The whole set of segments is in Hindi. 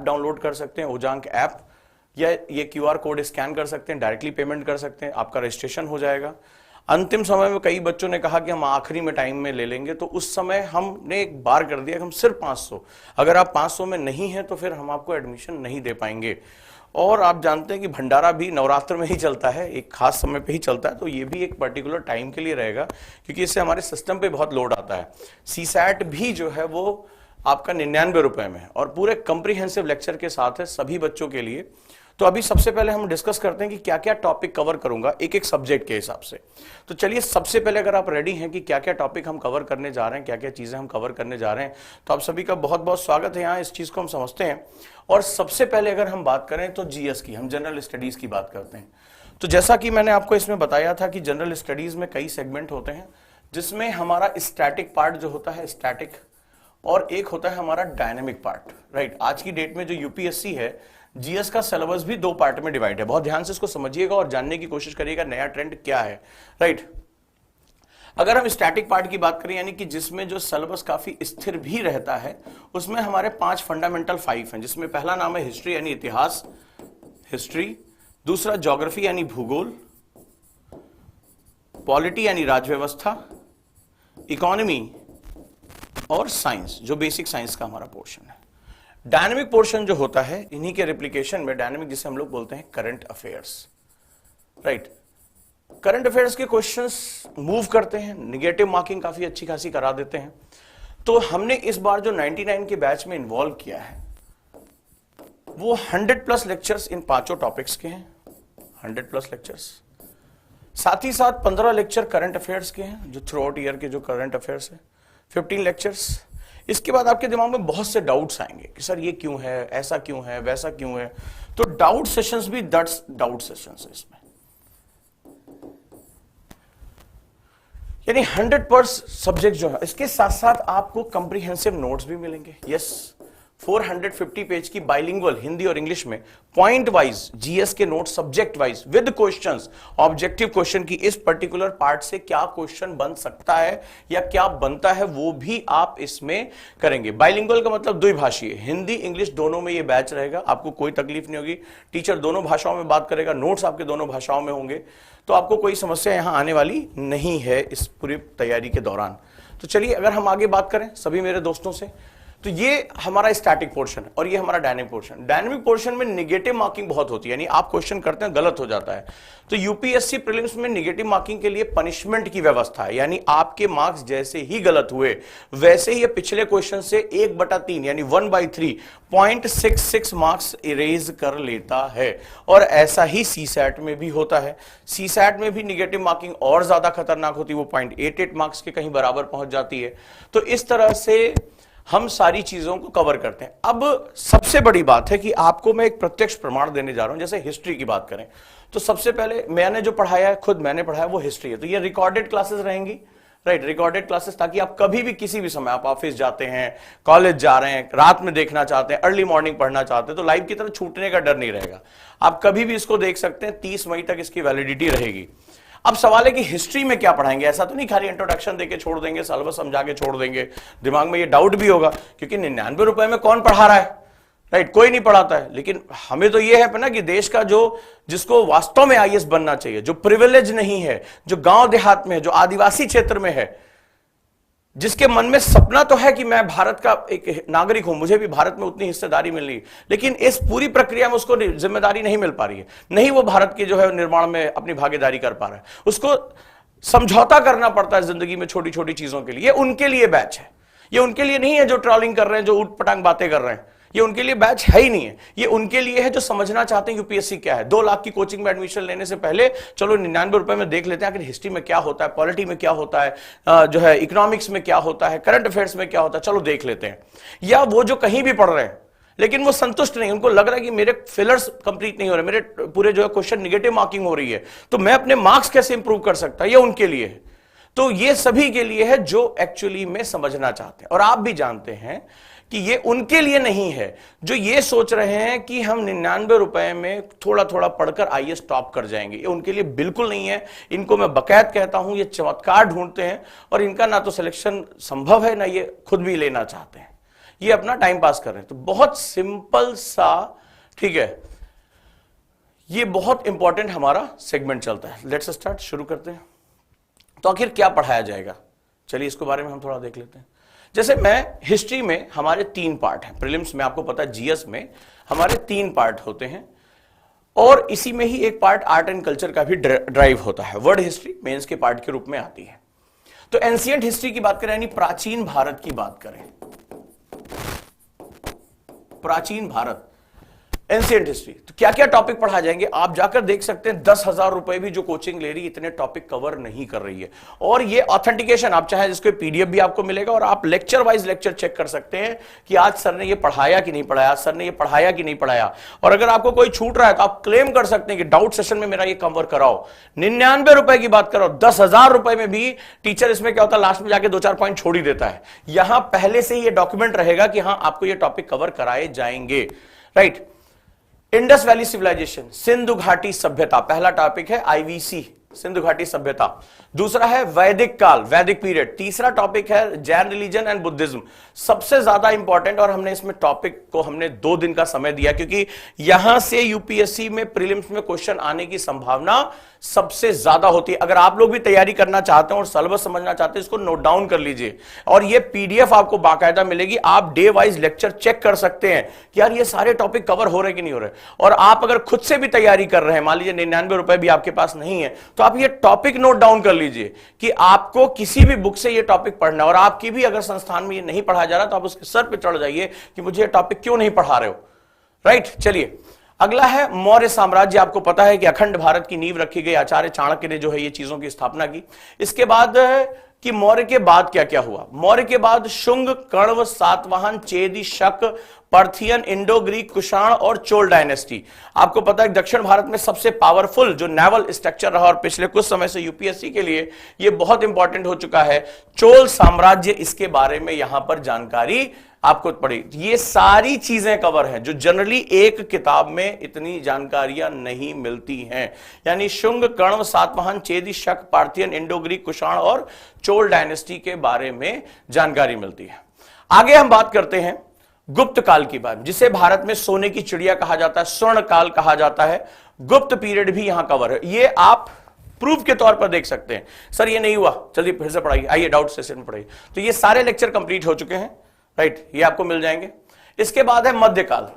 डाउनलोड कर सकते हैं, उजांक ऐप, या ये क्यूआर कोड स्कैन कर सकते हैं, डायरेक्टली पेमेंट कर सकते हैं, आपका रजिस्ट्रेशन हो जाएगा। अंतिम समय में कई बच्चों ने कहा कि हम आखिरी में टाइम में ले लेंगे, तो उस समय हमने एक बार कर दिया कि हम सिर्फ 500, अगर आप 500 में नहीं है तो फिर हम आपको एडमिशन नहीं दे पाएंगे। और आप जानते हैं कि भंडारा भी नवरात्र में ही चलता है, एक खास समय पे ही चलता है, तो ये भी एक पर्टिकुलर टाइम के लिए रहेगा, क्योंकि इससे हमारे सिस्टम पे बहुत लोड आता है। सीसैट भी जो है वो आपका 99 रुपए में है और पूरे कंप्रीहेंसिव लेक्चर के साथ है सभी बच्चों के लिए। तो अभी सबसे पहले हम डिस्कस करते हैं कि क्या क्या टॉपिक कवर करूंगा एक एक सब्जेक्ट के हिसाब से। तो चलिए सबसे पहले अगर आप रेडी हैं कि क्या क्या टॉपिक हम कवर करने जा रहे हैं, क्या क्या चीजें हम कवर करने जा रहे हैं, तो आप सभी का बहुत बहुत स्वागत है। यहाँ इस चीज को हम समझते हैं। और सबसे पहले अगर हम बात करें तो जीएस की, हम जनरल स्टडीज की बात करते हैं। तो जैसा कि मैंने आपको इसमें बताया था कि जनरल स्टडीज में कई सेगमेंट होते हैं, जिसमें हमारा स्टैटिक पार्ट जो होता है स्टैटिक, और एक होता है हमारा डायनेमिक पार्ट। राइट, आज की डेट में जो यूपीएससी है, जीएस का सिलेबस भी 2 पार्ट में डिवाइड है। बहुत ध्यान से इसको समझिएगा और जानने की कोशिश करिएगा नया ट्रेंड क्या है। राइट, अगर हम स्टैटिक पार्ट की बात करें, यानी कि जिसमें जो सिलेबस काफी स्थिर भी रहता है, उसमें हमारे 5 फंडामेंटल 5 हैं, जिसमें पहला नाम है हिस्ट्री यानी इतिहास, हिस्ट्री। दूसरा ज्योग्राफी यानी भूगोल, पॉलिटी यानी राजव्यवस्था, इकोनॉमी और साइंस, जो बेसिक साइंस का हमारा पोर्शन है। डायनेमिक पोर्शन जो होता है, इन्हीं के रिप्लिकेशन में डायनेमिक, जिसे हम लोग बोलते हैं current affairs. Right, current affairs के क्वेश्चंस मूव करते हैं, निगेटिव मार्किंग काफी अच्छी खासी करा देते हैं। तो हमने इस बार जो 99 के बैच में इन्वॉल्व किया है, वो 100+ लेक्चर्स इन 5 टॉपिक्स के हैं, 100+ लेक्चर्स। साथ ही साथ 15 लेक्चर करंट अफेयर्स के हैं, जो थ्रू आउट ईयर के जो करंट अफेयर्स है, 15 लेक्चर्स। इसके बाद आपके दिमाग में बहुत से डाउट्स आएंगे कि सर ये क्यों है, ऐसा क्यों है, वैसा क्यों है। तो डाउट सेशंस भी डाउट सेशंस है इसमें, यानी 100% सब्जेक्ट जो है। इसके साथ साथ आपको कंप्रीहेंसिव नोट्स भी मिलेंगे। यस, 450 पेज की बाइलिंगुअल हिंदी और इंग्लिश में पॉइंट वाइज जीएस के note, subject wise with questions, objective question की इस पर्टिकुलर पार्ट से क्या क्वेश्चन बन सकता है या क्या बनता है, वो भी आप इसमें करेंगे। बाइलिंगुअल का मतलब द्विभाषीय, हिंदी इंग्लिश दोनों में ये बैच रहेगा, आपको कोई तकलीफ नहीं होगी। टीचर दोनों भाषाओं में बात करेगा, नोट्स आपके दोनों भाषाओं में होंगे, तो आपको कोई समस्या यहां आने वाली नहीं है इस पूरी तैयारी के दौरान। तो चलिए अगर हम आगे बात करें सभी मेरे दोस्तों से, तो ये हमारा स्टैटिक पोर्शन है और ये हमारा डायनेमिक पोर्शन। डायनेमिक पोर्शन में निगेटिव मार्किंग बहुत होती है, यानी आप क्वेश्चन करते हैं गलत हो जाता है, तो यूपीएससी प्रीलिम्स में निगेटिव मार्किंग के लिए पनिशमेंट की व्यवस्था है, यानी आपके मार्क्स जैसे ही गलत हुए वैसे ही पिछले क्वेश्चन से 1/3 यानी 1/3 0.66 मार्क्स इरेज कर लेता है। और ऐसा ही सीसैट में भी होता है। सीसैट में भी निगेटिव मार्किंग और ज्यादा खतरनाक होती है, वो 0.88 मार्क्स के कहीं बराबर पहुंच जाती है। तो इस तरह से हम सारी चीजों को कवर करते हैं। अब सबसे बड़ी बात है कि आपको मैं एक प्रत्यक्ष प्रमाण देने जा रहा हूं। जैसे हिस्ट्री की बात करें तो सबसे पहले मैंने जो पढ़ाया है, खुद मैंने पढ़ाया, वो हिस्ट्री है। तो ये रिकॉर्डेड क्लासेस रहेंगी। राइट, रिकॉर्डेड क्लासेस, ताकि आप कभी भी किसी भी समय, आप ऑफिस जाते हैं, कॉलेज जा रहे हैं, रात में देखना चाहते हैं, अर्ली मॉर्निंग पढ़ना चाहते हैं, तो लाइव की तरह छूटने का डर नहीं रहेगा। आप कभी भी इसको देख सकते हैं, 30 मई तक इसकी वैलिडिटी रहेगी। अब सवाल है कि हिस्ट्री में क्या पढ़ाएंगे। ऐसा तो नहीं खाली इंट्रोडक्शन देके छोड़ देंगे, सिलेबस समझा के छोड़ देंगे। दिमाग में ये डाउट भी होगा, क्योंकि 99 रुपए में कौन पढ़ा रहा है। राइट, कोई नहीं पढ़ाता है। लेकिन हमें तो ये है ना कि देश का जिसको वास्तव में आईएएस बनना चाहिए, जो प्रिविलेज नहीं है, जो गांव देहात में है, जो आदिवासी क्षेत्र में है, जिसके मन में सपना तो है कि मैं भारत का एक नागरिक हूं, मुझे भी भारत में उतनी हिस्सेदारी मिल रही है, लेकिन इस पूरी प्रक्रिया में उसको जिम्मेदारी नहीं मिल पा रही है, नहीं वो भारत के जो है निर्माण में अपनी भागीदारी कर पा रहा है, उसको समझौता करना पड़ता है जिंदगी में छोटी छोटी चीजों के लिए। उनके लिए बैच है, ये उनके लिए नहीं है जो ट्रॉलिंग कर रहे हैं, जो उठ पटांग बातें कर रहे हैं, ये उनके लिए बैच है ही नहीं है। ये उनके लिए है जो समझना चाहते हैं यूपीएससी क्या है। 2 लाख की कोचिंग में एडमिशन लेने से पहले चलो 99 रुपए में देख लेते हैं कि हिस्ट्री में क्या होता है, पॉलिटी में क्या होता है, जो है इकोनॉमिक्स में क्या होता है, करंट अफेयर्स में क्या होता है, चलो देख लेते हैं। या वो जो कहीं भी पढ़ रहे हैं लेकिन वो संतुष्ट नहीं, उनको लग रहा है कि मेरे फिलर्स कंप्लीट नहीं हो रहे, मेरे पूरे जो है क्वेश्चन निगेटिव मार्किंग हो रही है, तो मैं अपने मार्क्स कैसे इंप्रूव कर सकता, ये उनके लिए है। तो ये सभी के लिए है जो एक्चुअली में समझना चाहते हैं। और आप भी जानते हैं कि ये उनके लिए नहीं है जो ये सोच रहे हैं कि हम 99 रुपए में थोड़ा थोड़ा पढ़कर आईएएस टॉप कर जाएंगे, ये उनके लिए बिल्कुल नहीं है। इनको मैं बकायद कहता हूं, ये चमत्कार ढूंढते हैं और इनका ना तो सिलेक्शन संभव है, ना ये खुद भी लेना चाहते हैं। ये अपना टाइम पास कर रहे हैं। तो बहुत सिंपल सा, ठीक है, ये बहुत इंपॉर्टेंट हमारा सेगमेंट चलता है। लेट्स स्टार्ट, शुरू करते हैं। तो आखिर क्या पढ़ाया जाएगा, चलिए इसके बारे में हम थोड़ा देख लेते हैं। जैसे मैं हिस्ट्री में हमारे 3 पार्ट हैं, प्रीलिम्स में आपको पता है जीएस में हमारे 3 पार्ट होते हैं, और इसी में ही एक पार्ट आर्ट एंड कल्चर का भी ड्राइव होता है। वर्ल्ड हिस्ट्री मेंस के पार्ट के रूप में आती है। तो एंशिएंट हिस्ट्री की बात करें, यानी प्राचीन भारत की बात करें, प्राचीन भारत, एंशिएंट हिस्ट्री, तो क्या क्या टॉपिक पढ़ा जाएंगे आप जाकर देख सकते हैं। 10,000 रुपए भी जो कोचिंग ले रही है इतने टॉपिक कवर नहीं कर रही है। और ये ऑथेंटिकेशन आप चाहे जिसको पीडीएफ भी आपको मिलेगा, और आप लेक्चर वाइज लेक्चर चेक कर सकते हैं कि आज सर ने ये पढ़ाया कि नहीं पढ़ाया, सर ने ये पढ़ाया कि नहीं पढ़ाया। और अगर आपको कोई छूट रहा है तो आप क्लेम कर सकते हैं कि डाउट सेशन में मेरा ये कवर कराओ। 99 रुपए की बात करो, 10,000 रुपए में भी टीचर इसमें क्या होता है, लास्ट में जाके 2-4 पॉइंट छोड़ ही देता है। यहां पहले से ही ये डॉक्यूमेंट रहेगा कि हाँ आपको ये टॉपिक कवर कराए जाएंगे, right. Indus valley civilisation, Sindhu घाटी सभ्यता, पहला टॉपिक है आईवीसी, सिंधु घाटी सभ्यता। दूसरा है वैदिक काल, वैदिक पीरियड। तीसरा टॉपिक है जैन रिलीजन एंड बुद्धिज्म, सबसे ज्यादा इंपॉर्टेंट। और हमने इसमें टॉपिक को हमने 2 दिन का समय दिया, क्योंकि यहां से यूपीएससी में प्रीलिम्स में क्वेश्चन आने की संभावना सबसे ज्यादा होती है। अगर आप लोग भी तैयारी करना चाहते हैं और सिलेबस समझना चाहते हैं, इसको नोट डाउन कर लीजिए। और ये पीडीएफ आपको बाकायदा मिलेगी, आप डे वाइज लेक्चर चेक कर सकते हैं कि यार ये सारे टॉपिक कवर हो रहे कि नहीं हो रहे। और आप अगर खुद से भी तैयारी कर रहे हैं, मान लीजिए 99 रुपए भी आपके पास नहीं है, तो आप ये टॉपिक नोट डाउन कर लीजिए कि आपको किसी भी बुक से ये टॉपिक पढ़ना। और आपकी भी अगर संस्थान में ये नहीं पढ़ा जा रहा तो आप उसके सर पे चढ़ जाइए कि मुझे ये टॉपिक क्यों नहीं पढ़ा रहे हो, राइट। चलिए अगला है मौर्य साम्राज्य। आपको पता है कि अखंड भारत की नींव रखी गई, आचार्य चाणक्य ने जो है ये चीजों की स्थापना की। इसके बाद कि मौर्य के बाद क्या क्या हुआ। मौर्य के बाद शुंग, कण्व, सातवाहन, चेदी, शक, पर्थियन, इंडो ग्रीक, कुषाण और चोल डायनेस्टी। आपको पता है दक्षिण भारत में सबसे पावरफुल जो नेवल स्ट्रक्चर रहा, और पिछले कुछ समय से यूपीएससी के लिए यह बहुत इंपॉर्टेंट हो चुका है, चोल साम्राज्य। इसके बारे में यहां पर जानकारी आपको पड़ी। ये सारी चीजें कवर हैं जो जनरली एक किताब में इतनी जानकारियां नहीं मिलती हैं। यानी शुंग, कण्व, सातवाहन, चेदी, शक, पार्थियन, इंडो ग्रीक, कुषाण और चोल डायनेस्टी के बारे में जानकारी मिलती है। आगे हम बात करते हैं गुप्त काल की बात, जिसे भारत में सोने की चिड़िया कहा जाता है, स्वर्ण काल कहा जाता है। गुप्त पीरियड भी यहां कवर है। ये आप प्रूफ के तौर पर देख सकते हैं। सर ये नहीं हुआ, चलिए फिर से पढ़ाइए, आइए डाउट सेशन में पढ़ाइए। तो ये सारे लेक्चर कंप्लीट हो चुके हैं, राइट, ये आपको मिल जाएंगे। इसके बाद है मध्यकाल।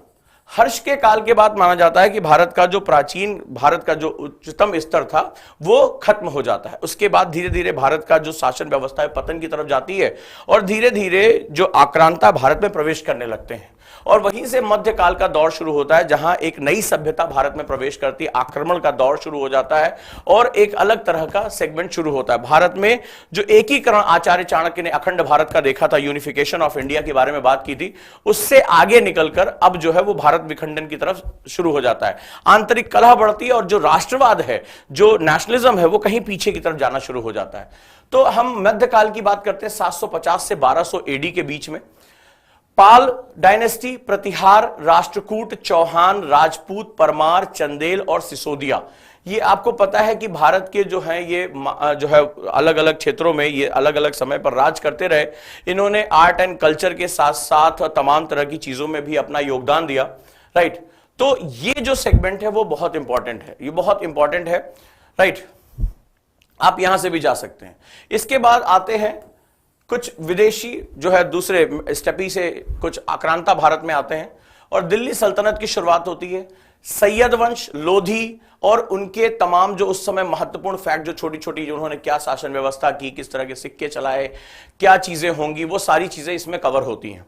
हर्ष के काल के बाद माना जाता है कि भारत का जो प्राचीन भारत का जो उच्चतम स्तर था वो खत्म हो जाता है। उसके बाद धीरे धीरे भारत का जो शासन व्यवस्था है पतन की तरफ जाती है, और धीरे धीरे जो आक्रांता भारत में प्रवेश करने लगते हैं। और वहीं से मध्यकाल का दौर शुरू होता है, जहां एक नई सभ्यता भारत में प्रवेश करती है, आक्रमण का दौर शुरू हो जाता है, और एक अलग तरह का सेगमेंट शुरू होता है। भारत में जो एकीकरण आचार्य चाणक्य ने अखंड भारत का देखा था, यूनिफिकेशन ऑफ इंडिया के बारे में बात की थी, उससे आगे निकलकर अब जो है वो भारत विखंडन की तरफ शुरू हो जाता है। आंतरिक कलह बढ़ती है, और जो राष्ट्रवाद है, जो नेशनलिज्म है, वो कहीं पीछे की तरफ जाना शुरू हो जाता है। तो हम मध्यकाल की बात करते हैं 750 से 1200 एडी के बीच में। पाल डायनेस्टी, प्रतिहार, राष्ट्रकूट, चौहान, राजपूत, परमार, चंदेल और सिसोदिया। ये आपको पता है कि भारत के जो हैं ये जो है अलग अलग क्षेत्रों में ये अलग अलग समय पर राज करते रहे। इन्होंने आर्ट एंड कल्चर के साथ साथ तमाम तरह की चीजों में भी अपना योगदान दिया, राइट। तो ये जो सेगमेंट है वो बहुत इंपॉर्टेंट है, ये बहुत इंपॉर्टेंट है, राइट। आप यहां से भी जा सकते हैं। इसके बाद आते हैं कुछ विदेशी जो है दूसरे स्टेपी से कुछ आक्रांता भारत में आते हैं, और दिल्ली सल्तनत की शुरुआत होती है। सैयद वंश, लोधी और उनके तमाम जो उस समय महत्वपूर्ण फैक्ट, जो छोटी छोटी जो उन्होंने क्या शासन व्यवस्था की, किस तरह के सिक्के चलाए, क्या चीजें होंगी, वो सारी चीजें इसमें कवर होती हैं।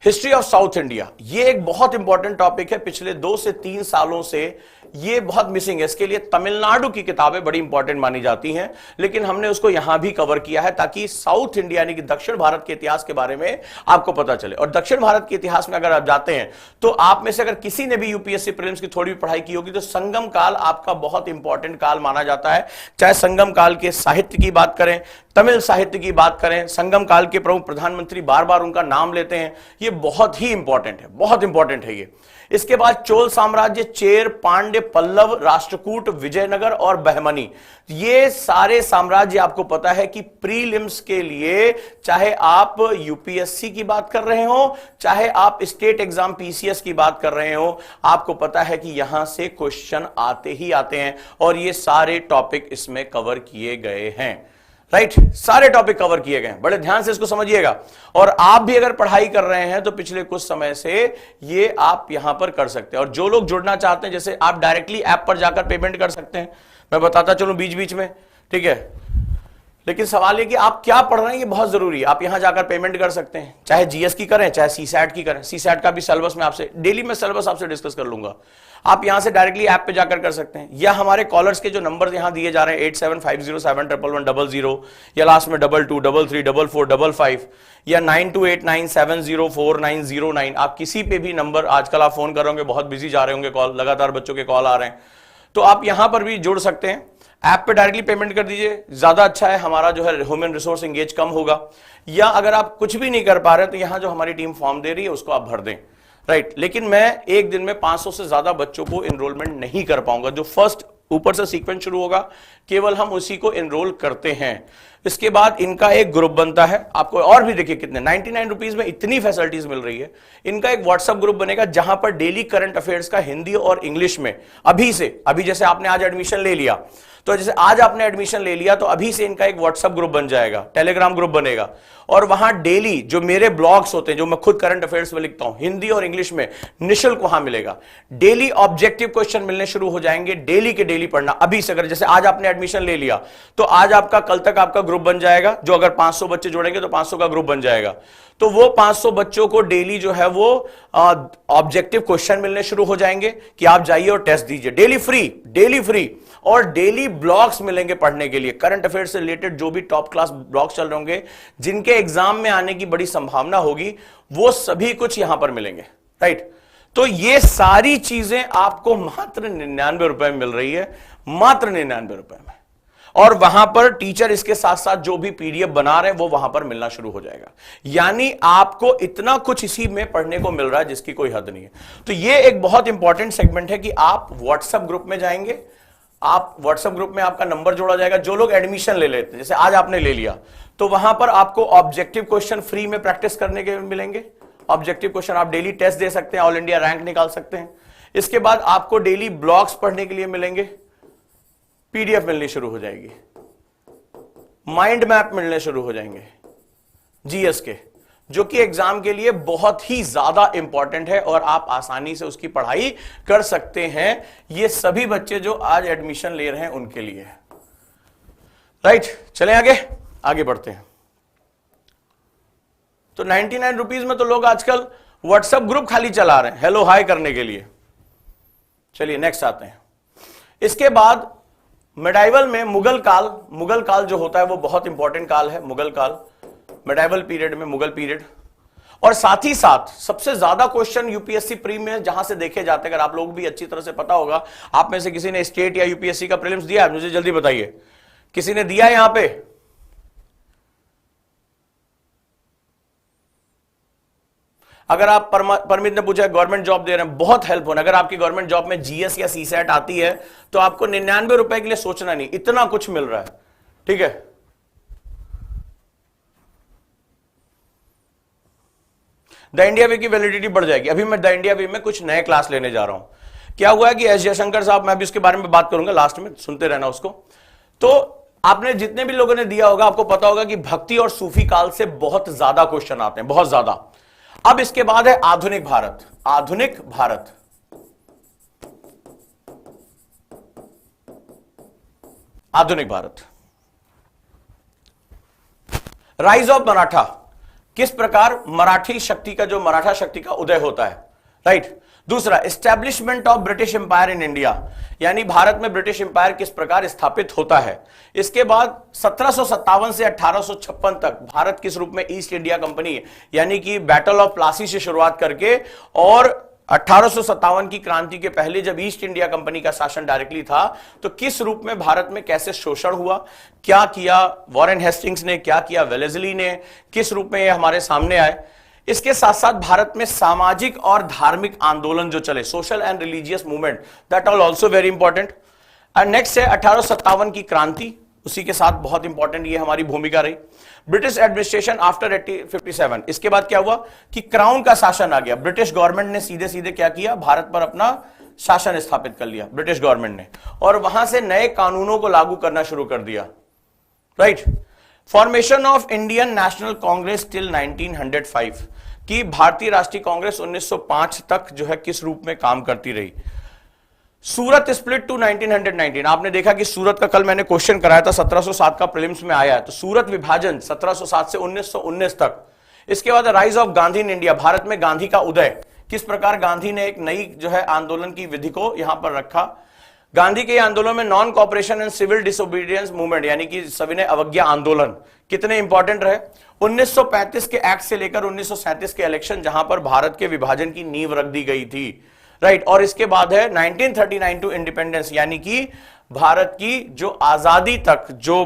हिस्ट्री ऑफ साउथ इंडिया, ये एक बहुत इंपॉर्टेंट टॉपिक है। पिछले 2 से 3 सालों से ये बहुत मिसिंग है। इसके लिए तमिलनाडु की किताबें बड़ी इंपॉर्टेंट मानी जाती हैं, लेकिन हमने उसको यहां भी कवर किया है ताकि साउथ इंडिया यानी कि दक्षिण भारत के इतिहास के बारे में आपको पता चले। और दक्षिण भारत के इतिहास में अगर आप जाते हैं तो आप में से अगर किसी ने भी यूपीएससी प्रीलिम्स की थोड़ी भी पढ़ाई की होगी तो संगम काल आपका बहुत इंपॉर्टेंट काल माना जाता है। चाहे संगम काल के साहित्य की बात करें, तमिल साहित्य की बात करें, संगम काल के प्रमुख प्रधानमंत्री बार बार उनका नाम लेते हैं। ये बहुत ही इंपॉर्टेंट है, बहुत इंपॉर्टेंट है ये। इसके बाद चोल साम्राज्य, चेर, पांड्य, पल्लव, राष्ट्रकूट, विजयनगर और बहमनी, ये सारे साम्राज्य आपको पता है कि प्रीलिम्स के लिए, चाहे आप यूपीएससी की बात कर रहे हो, चाहे आप स्टेट एग्जाम पीसीएस की बात कर रहे हो, आपको पता है कि यहां से क्वेश्चन आते ही आते हैं और ये सारे टॉपिक इसमें कवर किए गए हैं। राइट, सारे टॉपिक कवर किए गए हैं, बड़े ध्यान से इसको समझिएगा। और आप भी अगर पढ़ाई कर रहे हैं तो पिछले कुछ समय से ये आप यहां पर कर सकते हैं। और जो लोग जुड़ना चाहते हैं, जैसे आप डायरेक्टली ऐप पर जाकर पेमेंट कर सकते हैं, मैं बताता चलूं बीच बीच में, ठीक है। लेकिन सवाल ये कि आप क्या पढ़ रहे हैं, ये बहुत जरूरी है। आप यहां जाकर पेमेंट कर सकते हैं, चाहे जीएस की करें, चाहे सीसैट की करें। सीसैट का भी सिलेबस मैं आपसे डेली में सिलेबस आपसे डिस्कस कर लूंगा। आप यहां से डायरेक्टली ऐप पे जाकर कर सकते हैं, या हमारे कॉलर्स के जो नंबर यहां दिए जा रहे हैं 8750711100, या लास्ट में 22334445, या 9289704909, आप किसी पे भी नंबर, आजकल आप फोन कर रहे होंगे, बहुत बिजी जा रहे होंगे कॉल, लगातार बच्चों के कॉल आ रहे हैं, तो आप यहां पर भी जुड़ सकते हैं। ऐप पे डायरेक्टली पेमेंट कर दीजिए, ज्यादा अच्छा है, हमारा जो है ह्यूमन रिसोर्स एंगेज कम होगा। या अगर आप कुछ भी नहीं कर पा रहे तो यहां जो हमारी टीम फॉर्म दे रही है उसको आप भर दें। राइट, लेकिन मैं एक दिन में 500 से ज्यादा बच्चों को एनरोलमेंट नहीं कर पाऊंगा। जो फर्स्ट ऊपर से सीक्वेंस शुरू होगा, केवल हम उसी को एनरोल करते हैं। इसके बाद इनका एक ग्रुप बनता है, आपको और भी देखिए कितने 99 रुपीज में इतनी फैसिलिटीज मिल रही है। इनका एक व्हाट्सएप ग्रुप बनेगा जहां पर डेली करंट अफेयर्स का हिंदी और इंग्लिश में, अभी जैसे आपने आज एडमिशन ले लिया, तो जैसे आज आपने एडमिशन ले लिया तो अभी से इनका एक व्हाट्सएप ग्रुप बन जाएगा, टेलीग्राम ग्रुप बनेगा, और वहां डेली जो मेरे ब्लॉग्स होते हैं, जो मैं खुद करंट अफेयर्स में लिखता हूं हिंदी और इंग्लिश में, निःशुल्क वहां मिलेगा। डेली ऑब्जेक्टिव क्वेश्चन मिलने शुरू हो जाएंगे, डेली के डेली पढ़ना। अभी से अगर जैसे आज आपने एडमिशन ले लिया तो आज आपका, कल तक आपका ग्रुप बन जाएगा, जो अगर 500 बच्चे जोड़ेंगे तो 500 का ग्रुप बन जाएगा। तो वो 500 बच्चों को डेली जो है वो ऑब्जेक्टिव क्वेश्चन मिलने शुरू हो जाएंगे कि आप जाइए और टेस्ट दीजिए, डेली फ्री। और डेली ब्लॉग्स मिलेंगे पढ़ने के लिए, करंट अफेयर से रिलेटेड जो भी टॉप क्लास ब्लॉग्स चल रहे होंगे, जिनके एग्जाम में आने की बड़ी संभावना होगी, वो सभी कुछ यहां पर मिलेंगे। राइट, तो ये सारी चीजें आपको मात्र 99 रुपए में मिल रही है, मात्र 99 रुपए में। और वहां पर टीचर इसके साथ साथ जो भी पीडीएफ बना रहे हैं वो वहां पर मिलना शुरू हो जाएगा। यानी आपको इतना कुछ इसी में पढ़ने को मिल रहा है जिसकी कोई हद नहीं है। तो ये एक बहुत इंपॉर्टेंट सेगमेंट है कि आप व्हाट्सएप ग्रुप में जाएंगे, आप व्हाट्सएप ग्रुप में आपका नंबर जोड़ा जाएगा। जो लोग एडमिशन ले लेते हैं, जैसे आज आपने ले लिया, तो वहां पर आपको ऑब्जेक्टिव क्वेश्चन फ्री में प्रैक्टिस करने के मिलेंगे। ऑब्जेक्टिव क्वेश्चन आप डेली टेस्ट दे सकते हैं, ऑल इंडिया रैंक निकाल सकते हैं। इसके बाद आपको डेली ब्लॉग्स पढ़ने के लिए मिलेंगे, पीडीएफ मिलनी शुरू हो जाएगी, माइंड मैप मिलने शुरू हो जाएंगे जीएस के, जो कि एग्जाम के लिए बहुत ही ज्यादा इंपॉर्टेंट है और आप आसानी से उसकी पढ़ाई कर सकते हैं। ये सभी बच्चे जो आज एडमिशन ले रहे हैं उनके लिए है। राइट, चलें आगे बढ़ते हैं। तो 99 रुपीज में तो लोग आजकल व्हाट्सएप ग्रुप खाली चला रहे हैं हेलो हाय करने के लिए। चलिए नेक्स्ट आते हैं। इसके बाद मेडाइवल में मुगल काल जो होता है वो बहुत इंपॉर्टेंट काल है। मुगल काल, मेडाइवल पीरियड में मुगल पीरियड। और साथ ही साथ सबसे ज्यादा क्वेश्चन यूपीएससी प्री में जहां से देखे जाते हैं, अगर आप लोग भी अच्छी तरह से पता होगा, आप में से किसी ने स्टेट या यूपीएससी का प्रीलिम्स दिया है, मुझे जल्दी बताइए, किसी ने दिया है यहां पे? अगर आप परमित ने पूछा गवर्नमेंट जॉब दे रहे हैं, बहुत हेल्प होना। अगर आपकी गवर्नमेंट जॉब में जीएस या सीसैट आती है तो आपको 99 रुपए के लिए सोचना नहीं, इतना कुछ मिल रहा है। ठीक है, द इंडिया वे की वैलिडिटी बढ़ जाएगी। अभी मैं द इंडिया वे में कुछ नए क्लास लेने जा रहा हूं। क्या हुआ है कि एस जयशंकर साहब, मैं भी उसके बारे में बात करूंगा लास्ट में, सुनते रहना उसको। तो आपने जितने भी लोगों ने दिया होगा, आपको पता होगा कि भक्ति और सूफी काल से बहुत ज्यादा क्वेश्चन आते हैं, बहुत ज्यादा। अब इसके बाद है आधुनिक भारत। आधुनिक भारत, आधुनिक भारत, राइज ऑफ मराठा, किस प्रकार मराठी शक्ति का, जो मराठा शक्ति का उदय होता है। राइट। दूसरा, establishment of British empire in India, यानी भारत में ब्रिटिश एम्पायर किस प्रकार स्थापित होता है। इसके बाद 1757 से 1856 तक भारत किस रूप में ईस्ट इंडिया कंपनी, यानी कि बैटल ऑफ प्लासी से शुरुआत करके, और 1857 की क्रांति के पहले जब ईस्ट इंडिया कंपनी का शासन डायरेक्टली था, तो किस रूप में भारत में कैसे शोषण हुआ, क्या किया वॉरेन हेस्टिंग्स ने, क्या किया वेलेस्ली ने, किस रूप में ये हमारे सामने आए। इसके साथ साथ भारत में सामाजिक और धार्मिक आंदोलन जो चले, social and religious movement, that are also very important. And next है 1857 की क्रांति, उसी के साथ बहुत इंपॉर्टेंट ये हमारी भूमिका रही। ब्रिटिश एडमिनिस्ट्रेशन आफ्टर 1857, इसके बाद क्या हुआ कि क्राउन का शासन आ गया, ब्रिटिश गवर्नमेंट ने सीधे सीधे क्या किया, भारत पर अपना शासन स्थापित कर लिया ब्रिटिश गवर्नमेंट ने, और वहां से नए कानूनों को लागू करना शुरू कर दिया, right. Formation of Indian national Congress till 1905, कि भारतीय राष्ट्रीय कांग्रेस 1905 तक जो है किस रूप में काम करती रही। सूरत स्प्लिट टू 1919, आपने देखा कि सूरत का कल मैंने क्वेश्चन कराया था, 1707 का प्रीलिम्स में आया है, तो सूरत विभाजन 1707 से 1919 तक। इसके बाद rise of Gandhi in India, Bharat में गांधी का उदय, किस प्रकार गांधी ने एक नई जो है आंदोलन की विधि को यहां पर रखा। गांधी के आंदोलन में non cooperation and civil disobedience movement, यानी कि सविनय अवज्ञा आंदोलन कितने इंपॉर्टेंट रहे। 1935 के एक्ट से लेकर 1937 के इलेक्शन, जहां पर भारत के विभाजन की नींव रख दी गई थी, राइट। और इसके बाद है 1939 टू इंडिपेंडेंस, यानी कि भारत की जो आजादी तक जो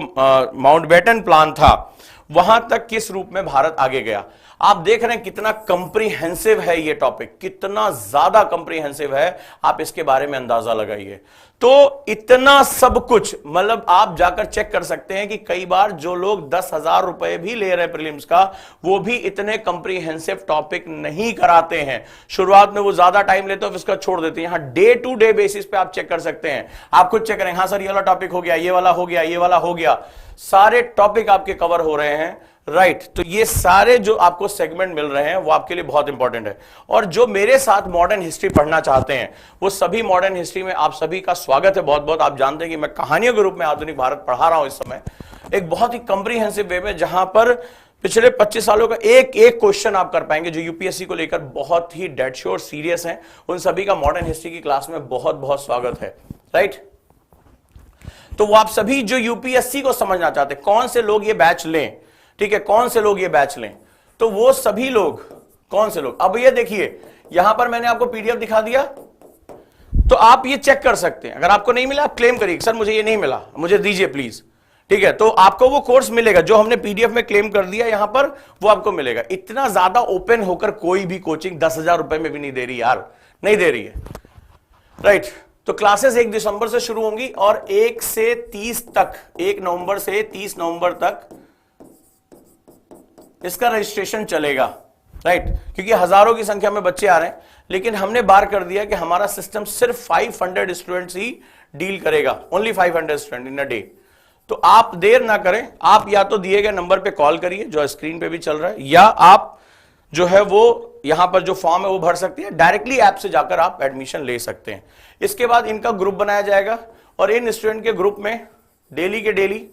माउंटबेटन प्लान था, वहां तक किस रूप में भारत आगे गया। आप देख रहे हैं कितना कंप्रीहेंसिव है ये टॉपिक, कितना ज्यादा कंप्रीहेंसिव है, आप इसके बारे में अंदाजा लगाइए। तो इतना सब कुछ, मतलब आप जाकर चेक कर सकते हैं कि कई बार जो लोग 10,000 रुपए भी ले रहे हैं प्रीलिम्स का, वो भी इतने कंप्रीहेंसिव टॉपिक नहीं कराते हैं। शुरुआत में वो ज्यादा टाइम लेते हैं, उसका छोड़ देते हैं। यहां डे टू डे बेसिस पे आप चेक कर सकते हैं, आप खुद चेक करें, हाँ सर ये वाला टॉपिक हो गया, ये वाला हो गया, ये वाला हो गया, सारे टॉपिक आपके कवर हो रहे हैं, राइट। तो ये सारे जो आपको सेगमेंट मिल रहे हैं वो आपके लिए बहुत इंपॉर्टेंट है। और जो मेरे साथ मॉडर्न हिस्ट्री पढ़ना चाहते हैं, वो सभी मॉडर्न हिस्ट्री में आप सभी का स्वागत है बहुत बहुत। आप जानते हैं कि मैं कहानियों के रूप में आधुनिक भारत पढ़ा रहा हूं इस समय, एक बहुत ही कंप्रीहेंसिव वे में, जहां पर पिछले 25 सालों का एक एक क्वेश्चन आप कर पाएंगे जो यूपीएससी को लेकर बहुत ही डेड श्योर सीरियस है। उन सभी का मॉडर्न हिस्ट्री की क्लास में बहुत बहुत स्वागत है, राइट। तो वो आप सभी जो यूपीएससी को समझना चाहते हैं, कौन से लोग ये बैच लें, ठीक है, कौन से लोग ये बैच लें, तो वो सभी लोग, कौन से लोग। अब ये देखिए, यहां पर मैंने आपको पीडीएफ दिखा दिया, तो आप ये चेक कर सकते हैं। अगर आपको नहीं मिला, आप क्लेम करिए, सर मुझे ये नहीं मिला, मुझे दीजिए प्लीज, ठीक है। तो आपको वो कोर्स मिलेगा जो हमने पीडीएफ में क्लेम कर दिया यहां पर, वो आपको मिलेगा। इतना ज्यादा ओपन होकर कोई भी कोचिंग 10,000 रुपए में भी नहीं दे रही यार, नहीं दे रही है, राइट। तो क्लासेस 1 दिसंबर से शुरू होंगी और 1 से 30 तक, 1 नवंबर से 30 नवंबर तक इसका रजिस्ट्रेशन चलेगा, राइट। क्योंकि हजारों की संख्या में बच्चे आ रहे हैं, लेकिन हमने बार कर दिया कि हमारा सिस्टम सिर्फ 500 स्टूडेंट्स ही डील करेगा, only 500 student in a day. तो आप देर ना करें, आप या तो दिए गए नंबर पे कॉल करिए जो स्क्रीन पे भी चल रहा है, या आप जो है वो यहां पर जो फॉर्म है वो भर सकती है, डायरेक्टली ऐप से जाकर आप एडमिशन ले सकते हैं। इसके बाद इनका ग्रुप बनाया जाएगा और इन स्टूडेंट के ग्रुप में डेली के डेली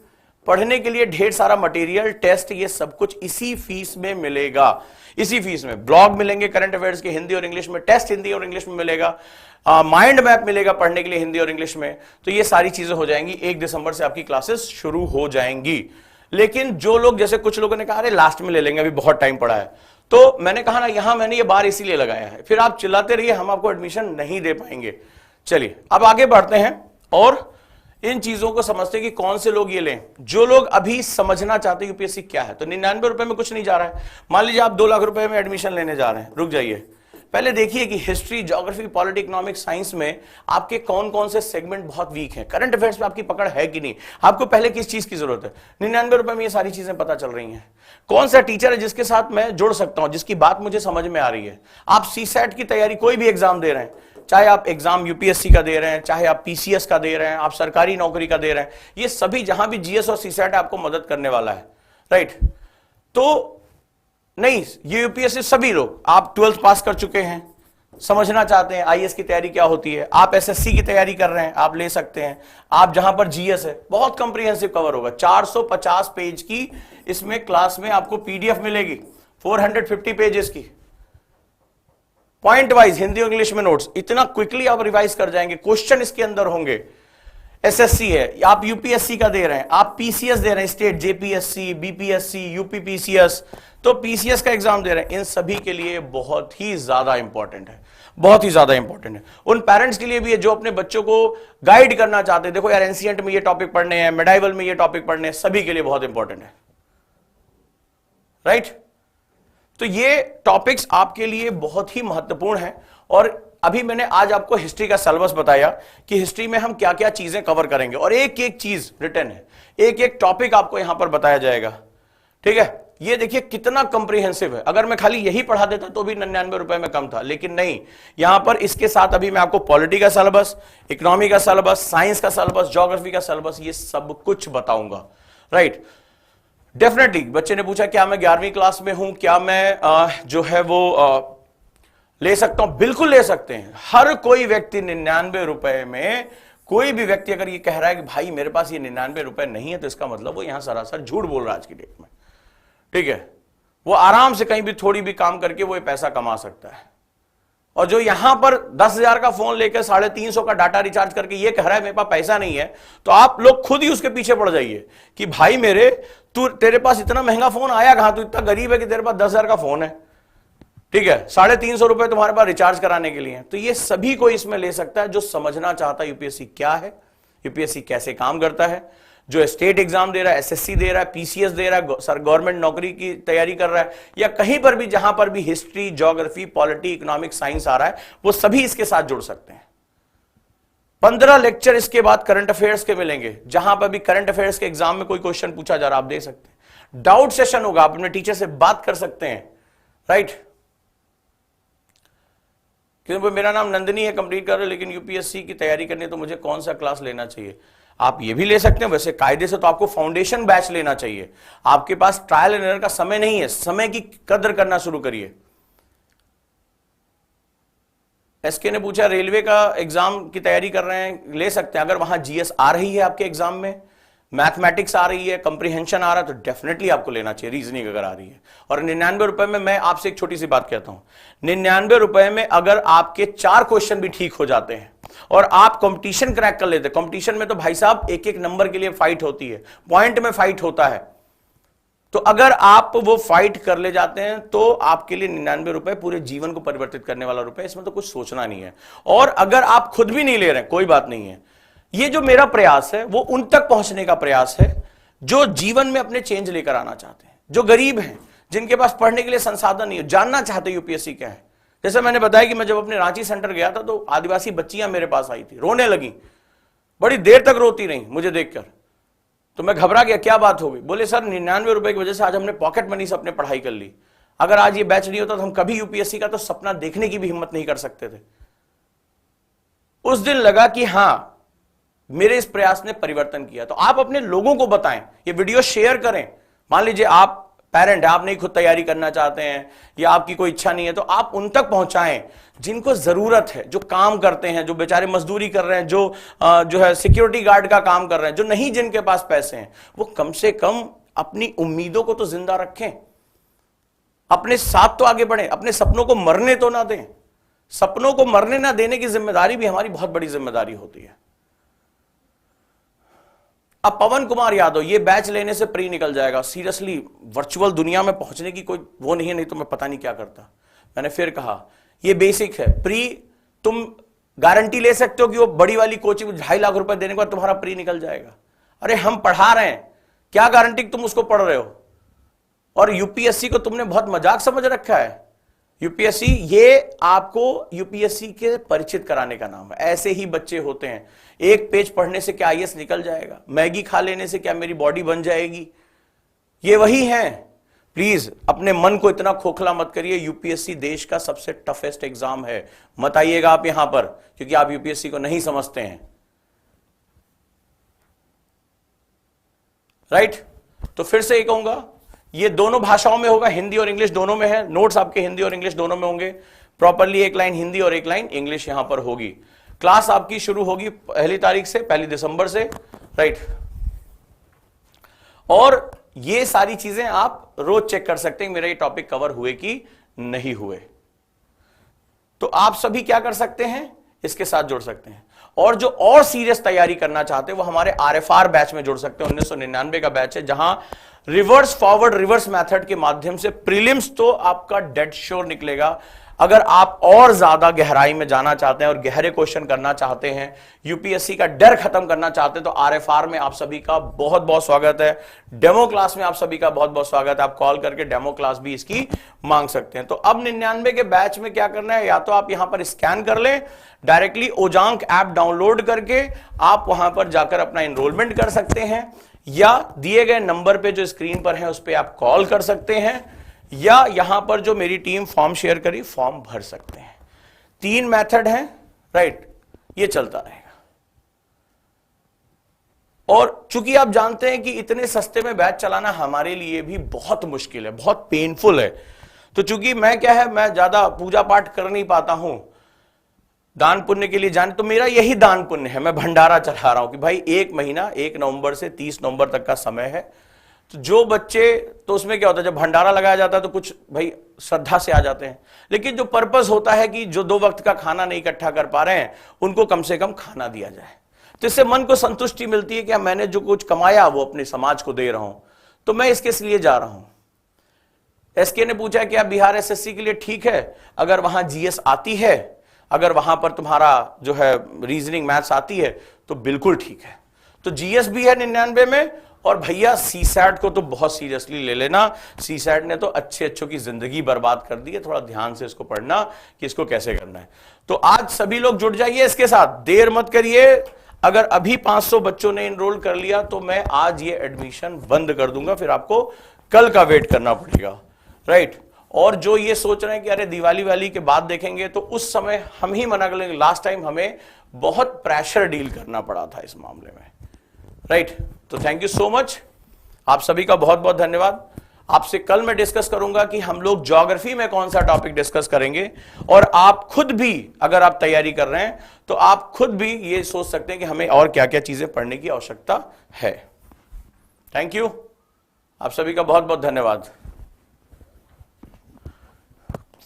पढ़ने के लिए ढेर सारा मटेरियल, टेस्ट, ये सब कुछ इसी फीस में मिलेगा। इसी फीस में ब्लॉग मिलेंगे करंट अफेयर्स के हिंदी और इंग्लिश में, टेस्ट हिंदी और इंग्लिश में मिलेगा, माइंड मैप मिलेगा पढ़ने के लिए हिंदी और इंग्लिश में। तो ये सारी चीजें हो जाएंगी। 1 दिसंबर से आपकी क्लासेस शुरू हो जाएंगी। लेकिन जो लोग, जैसे कुछ लोगों ने कहा अरे लास्ट में ले लेंगे, अभी बहुत टाइम पड़ा है, तो मैंने कहा ना, यहां मैंने ये बार इसीलिए लगाया है, फिर आप चिल्लाते रहिए, हम आपको एडमिशन नहीं दे पाएंगे। चलिए अब आगे बढ़ते हैं और इन चीजों को समझते कि कौन से लोग ये लें। जो लोग अभी समझना चाहते हैं यूपीएससी क्या है, तो 99 रुपए में कुछ नहीं जा रहा है। मान लीजिए आप 2 लाख रुपए में एडमिशन लेने जा रहे हैं, रुक जाइए, पहले देखिए कि history, geography, polity, economics, science में आपके कौन कौन से सेगमेंट बहुत वीक हैं, करंट अफेयर्स में आपकी पकड़ है कि नहीं, आपको पहले किस चीज की जरूरत है। 99 रुपए में ये सारी चीजें पता चल रही हैं। कौन सा टीचर है जिसके साथ मैं जुड़ सकता हूं, जिसकी बात मुझे समझ में आ रही है। आप सीसैट की तैयारी, कोई भी एग्जाम दे रहे हैं, चाहे आप एग्जाम यूपीएससी का दे रहे हैं, चाहे आप पीसीएस का दे रहे हैं, आप सरकारी नौकरी का दे रहे हैं, ये सभी जहां भी जीएस और सीसैट आपको मदद करने वाला है, राइट। तो नहीं, ये यूपीएससी सभी लोग, आप 12th पास कर चुके हैं, समझना चाहते हैं आईएएस की तैयारी क्या होती है, आप एसएससी की तैयारी कर रहे हैं, आप ले सकते हैं। आप जहां पर जीएस है, बहुत कंप्रीहेंसिव कवर होगा, 450 पेज की इसमें क्लास में आपको पीडीएफ मिलेगी, 450 पेजेस की, पॉइंट वाइज हिंदी और इंग्लिश में नोट्स, इतना क्विकली आप रिवाइज कर जाएंगे, क्वेश्चन इसके अंदर होंगे। एसएससी है, आप यूपीएससी का दे रहे हैं, आप पीसीएस दे रहे हैं, state JPSC, BPSC, UP PCS, तो पीसीएस का एग्जाम दे रहे हैं, इन सभी के लिए बहुत ही ज्यादा इंपॉर्टेंट है, बहुत ही ज्यादा इंपॉर्टेंट है। उन पेरेंट्स के लिए भी है जो अपने बच्चों को गाइड करना चाहते हैं, देखो यार एंशिएंट में ये टॉपिक पढ़ने हैं, मेडाइवल में ये टॉपिक पढ़ने हैं, सभी के लिए बहुत इंपॉर्टेंट है, राइट। तो ये टॉपिक्स आपके लिए बहुत ही महत्वपूर्ण है। और अभी मैंने आज आपको हिस्ट्री का सिलेबस बताया कि हिस्ट्री में हम क्या क्या चीजें कवर करेंगे, और एक एक चीज रिटर्न है, एक एक टॉपिक आपको यहां पर बताया जाएगा। ठीक है, ये देखिए कितना कंप्रीहेंसिव है। अगर मैं खाली यही पढ़ा देता तो भी 99 रुपए में कम था, लेकिन नहीं, यहां पर इसके साथ अभी मैं आपको पॉलिटी का सिलेबस, इकोनॉमी का सिलेबस, साइंस का सिलेबस, ज्योग्राफी का सिलेबस, ये सब कुछ बताऊंगा। राइट, डेफिनेटली बच्चे ने पूछा क्या मैं 11वीं क्लास में हूं, क्या मैं जो है वो ले सकता हूं? बिल्कुल ले सकते हैं। हर कोई व्यक्ति 99 रुपए में, कोई भी व्यक्ति अगर ये कह रहा है कि भाई मेरे पास ये 99 रुपए नहीं है, तो इसका मतलब वो यहां सरासर झूठ बोल रहा है आज की डेट में। ठीक है, वो आराम से कहीं भी थोड़ी भी काम करके वो पैसा कमा सकता है। और जो यहां पर 10,000 का फोन लेकर 350 का डाटा रिचार्ज करके ये कह रहा है मेरे पास पैसा नहीं है, तो आप लोग खुद ही उसके पीछे पड़ जाइए कि भाई तेरे पास इतना महंगा फोन आया कहां? तू इतना गरीब है कि तेरे पास 10,000 का फोन है। ठीक है, 350 रुपए तुम्हारे पास रिचार्ज कराने के लिए। तो ये सभी को इसमें ले सकता है जो समझना चाहता है यूपीएससी क्या है, यूपीएससी कैसे काम करता है, जो स्टेट एग्जाम दे रहा है, एसएससी दे रहा है, पीसीएस दे रहा है, सर गवर्नमेंट नौकरी की तैयारी कर रहा है, या कहीं पर भी जहां पर भी history, geography, polity, economic, science आ रहा है, वो सभी इसके साथ जुड़ सकते हैं। 15 लेक्चर इसके बाद करंट अफेयर्स के मिलेंगे, जहां पर भी करंट अफेयर्स के एग्जाम में कोई क्वेश्चन पूछा जा रहा है आप दे सकते हैं। डाउट सेशन होगा, आप अपने टीचर से बात कर सकते हैं। राइट, क्योंकि मेरा नाम नंदिनी है, कंप्लीट कर रहे हो, लेकिन यूपीएससी की तैयारी करनी है तो मुझे कौन सा क्लास लेना चाहिए? आप ये भी ले सकते हैं। वैसे कायदे से तो आपको फाउंडेशन बैच लेना चाहिए। आपके पास ट्रायल एंड एरर का समय नहीं है, समय की कदर करना शुरू करिए। एसके ने पूछा रेलवे का एग्जाम की तैयारी कर रहे हैं, ले सकते हैं। अगर वहां जीएस आ रही है आपके एग्जाम में, मैथमेटिक्स आ रही है, कंप्रीहेंशन आ रहा है, तो डेफिनेटली आपको लेना चाहिए। रीजनिंग अगर आ रही है। और 99 रुपए में मैं आपसे एक छोटी सी बात कहता हूं, 99 रुपए में अगर आपके 4 क्वेश्चन भी ठीक हो जाते हैं और आप कंपटीशन क्रैक कर लेते हैं, कंपटीशन में तो भाई साहब एक एक नंबर के लिए फाइट होती है, पॉइंट में फाइट होता है, तो अगर आप वो फाइट कर ले जाते हैं तो आपके लिए 99 रुपए पूरे जीवन को परिवर्तित करने वाला रुपए, इसमें तो कुछ सोचना नहीं है। और अगर आप खुद भी नहीं ले रहे हैं, कोई बात नहीं है, ये जो मेरा प्रयास है वो उन तक पहुंचने का प्रयास है जो जीवन में अपने चेंज लेकर आना चाहते हैं, जो गरीब हैं, जिनके पास पढ़ने के लिए संसाधन नहीं है, जानना चाहते यूपीएससी क्या है। जैसे मैंने बताया कि मैं जब अपने रांची सेंटर गया था तो आदिवासी बच्चियां मेरे पास आई थी, रोने लगी, बड़ी देर तक रोती रही मुझे देखकर। तो मैं घबरा गया, क्या बात हो गई? बोले सर 99 रुपए की वजह से आज हमने पॉकेट मनी से अपने पढ़ाई कर ली, अगर आज ये बैच नहीं होता तो हम कभी यूपीएससी का तो सपना देखने की भी हिम्मत नहीं कर सकते थे। उस दिन लगा कि हां, मेरे इस प्रयास ने परिवर्तन किया। तो आप अपने लोगों को बताएं, ये वीडियो शेयर करें। मान लीजिए आप पेरेंट है, आप नहीं खुद तैयारी करना चाहते हैं या आपकी कोई इच्छा नहीं है, तो आप उन तक पहुंचाएं जिनको जरूरत है, जो काम करते हैं, जो बेचारे मजदूरी कर रहे हैं, जो है सिक्योरिटी गार्ड का काम कर रहे हैं, जो नहीं जिनके पास पैसे हैं, वो कम से कम अपनी उम्मीदों को तो जिंदा रखें, अपने साथ तो आगे बढ़े, अपने सपनों को मरने तो ना दें। सपनों को मरने ना देने की जिम्मेदारी भी हमारी बहुत बड़ी जिम्मेदारी होती है। अब पवन कुमार यादव, ये बैच लेने से प्री निकल जाएगा। सीरियसली वर्चुअल दुनिया में पहुंचने की कोई वो नहीं है, नहीं तो मैं पता नहीं क्या करता। मैंने फिर कहा ये बेसिक है। प्री तुम गारंटी ले सकते हो कि वो बड़ी वाली कोचिंग 2.5 लाख रुपए देने के बाद तुम्हारा प्री निकल जाएगा? अरे हम पढ़ा रहे हैं, क्या गारंटी तुम उसको पढ़ रहे हो? और यूपीएससी को तुमने बहुत मजाक समझ रखा है। यूपीएससी ये आपको यूपीएससी के परिचित कराने का नाम है। ऐसे ही बच्चे होते हैं, एक पेज पढ़ने से क्या आईएएस निकल जाएगा, मैगी खा लेने से क्या मेरी बॉडी बन जाएगी, ये वही हैं। प्लीज अपने मन को इतना खोखला मत करिए। यूपीएससी देश का सबसे टफेस्ट एग्जाम है, मत आइएगा आप यहां पर, क्योंकि आप यूपीएससी को नहीं समझते हैं। राइट, तो फिर से ये कहूंगा, ये दोनों भाषाओं में होगा, हिंदी और इंग्लिश दोनों में है। नोट्स आपके हिंदी और इंग्लिश दोनों में होंगे। प्रॉपरली एक लाइन हिंदी और एक लाइन इंग्लिश यहां पर होगी। क्लास आपकी शुरू होगी 1 तारीख से, 1 दिसंबर से। राइट, और ये सारी चीजें आप रोज चेक कर सकते हैं मेरा ये टॉपिक कवर हुए कि नहीं हुए। तो आप सभी क्या कर सकते हैं, इसके साथ जुड़ सकते हैं। और जो और सीरियस तैयारी करना चाहते हैं वो हमारे आरएफआर बैच में जुड़ सकते हैं। 1999 का बैच है, जहां रिवर्स फॉरवर्ड रिवर्स मेथड के माध्यम से प्रीलिम्स तो आपका डेड श्योर निकलेगा। अगर आप और ज्यादा गहराई में जाना चाहते हैं और गहरे क्वेश्चन करना चाहते हैं, यूपीएससी का डर खत्म करना चाहते हैं, तो आरएफआर में आप सभी का बहुत बहुत स्वागत है। डेमो क्लास में आप सभी का बहुत बहुत स्वागत है। आप कॉल करके डेमो क्लास भी इसकी मांग सकते हैं। तो अब 99 के बैच में क्या करना है, या तो आप यहां पर स्कैन कर लें, डायरेक्टली ओजांक ऐप डाउनलोड करके आप वहां पर जाकर अपना एनरोलमेंट कर सकते हैं, या दिए गए नंबर पे जो स्क्रीन पर है उस पर आप कॉल कर सकते हैं, या यहां पर जो मेरी टीम फॉर्म शेयर करी फॉर्म भर सकते हैं। 3 मेथड हैं, राइट, ये चलता रहेगा। और चूंकि आप जानते हैं कि इतने सस्ते में बैच चलाना हमारे लिए भी बहुत मुश्किल है, बहुत पेनफुल है, तो चूंकि मैं क्या है, मैं ज्यादा पूजा पाठ कर नहीं पाता हूं, दान पुण्य के लिए जाने, तो मेरा यही दान पुण्य है, मैं भंडारा चढ़ा रहा हूं कि भाई 1 महीना 1 नवंबर से 30 नवंबर तक का समय है। तो जो बच्चे, तो उसमें क्या होता है, जब भंडारा लगाया जाता है तो कुछ भाई श्रद्धा से आ जाते हैं, लेकिन जो पर्पस होता है कि जो 2 वक्त का खाना नहीं इकट्ठा कर पा रहे हैं उनको कम से कम खाना दिया जाए, तो इससे मन को संतुष्टि मिलती है कि मैंने जो कुछ कमाया वो अपने समाज को दे रहा हूं। तो मैं इसके लिए जा रहा हूं। एसके ने पूछा कि आप बिहार एसएससी के लिए ठीक है, अगर वहां जीएस आती है, अगर वहां पर तुम्हारा जो है रीजनिंग मैथ्स आती है तो बिल्कुल ठीक है। तो जीएस भी है 99 में, और भैया सीसैट को तो बहुत सीरियसली ले लेना। सीसैट ने तो अच्छे अच्छों की जिंदगी बर्बाद कर दी है, थोड़ा ध्यान से इसको पढ़ना कि इसको कैसे करना है। तो आज सभी लोग जुड़ जाइए इसके साथ, देर मत करिए। अगर अभी 500 बच्चों ने इनरोल कर लिया तो मैं आज ये एडमिशन बंद कर दूंगा, फिर आपको कल का वेट करना पड़ेगा, राइट। और जो ये सोच रहे हैं कि अरे दिवाली वाली के बाद देखेंगे, तो उस समय हम ही मना कर लेंगे। लास्ट टाइम हमें बहुत प्रेशर डील करना पड़ा था इस मामले में, राइट। तो थैंक यू सो मच, आप सभी का बहुत बहुत धन्यवाद। आपसे कल मैं डिस्कस करूंगा कि हम लोग ज्योग्राफी में कौन सा टॉपिक डिस्कस करेंगे, और आप खुद भी अगर आप तैयारी कर रहे हैं तो आप खुद भी ये सोच सकते हैं कि हमें और क्या क्या चीजें पढ़ने की आवश्यकता है। थैंक यू, आप सभी का बहुत बहुत धन्यवाद।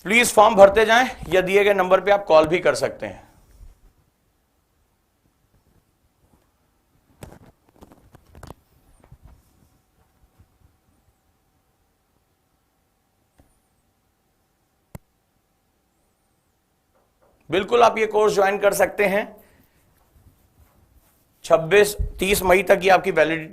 प्लीज फॉर्म भरते जाएं, या दिए गए नंबर पे आप कॉल भी कर सकते हैं। बिल्कुल आप ये कोर्स ज्वाइन कर सकते हैं। 30 मई तक ये आपकी वैलिडिटी